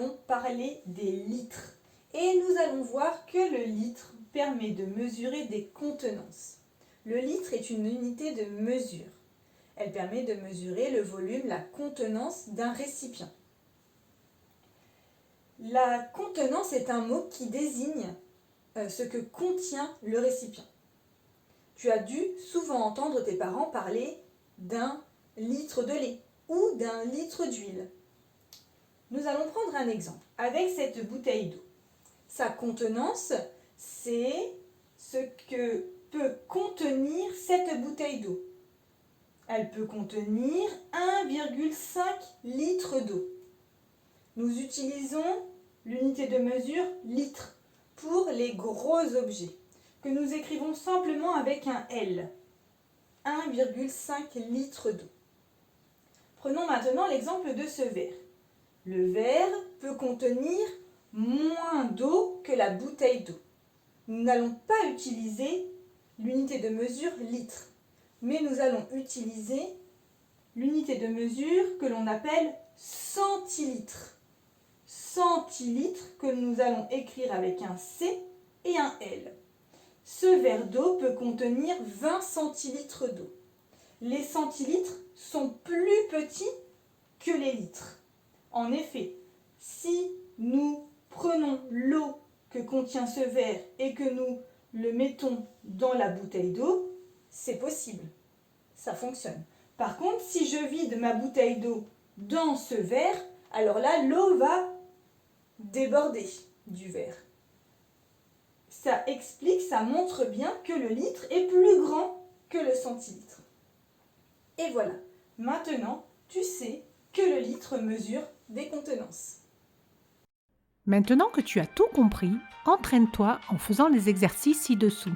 allons parler des litres. Et nous allons voir que le litre permet de mesurer des contenances. Le litre est une unité de mesure. Elle permet de mesurer le volume, la contenance d'un récipient. La contenance est un mot qui désigne ce que contient le récipient. Tu as dû souvent entendre tes parents parler d'un litre de lait ou d'un litre d'huile. Nous allons prendre un exemple avec cette bouteille d'eau. Sa contenance, c'est ce que peut contenir cette bouteille d'eau. Elle peut contenir 1,5 litre d'eau. Nous utilisons l'unité de mesure litre pour les gros objets, que nous écrivons simplement avec un L. 1,5 litre d'eau. Prenons maintenant l'exemple de ce verre. Le verre peut contenir moins d'eau que la bouteille d'eau. Nous n'allons pas utiliser l'unité de mesure litre, mais nous allons utiliser l'unité de mesure que l'on appelle centilitre. Centilitre que nous allons écrire avec un C et un L. Ce verre d'eau peut contenir 20 centilitres d'eau. Les centilitres sont plus petits que les litres. En effet, si nous prenons l'eau que contient ce verre et que nous le mettons dans la bouteille d'eau, c'est possible, ça fonctionne. Par contre, si je vide ma bouteille d'eau dans ce verre, alors là, l'eau va déborder du verre. Ça explique, ça montre bien que le litre est plus grand que le centilitre. Et voilà, maintenant, tu sais que le litre mesure des contenances. Maintenant que tu as tout compris, entraîne-toi en faisant les exercices ci-dessous.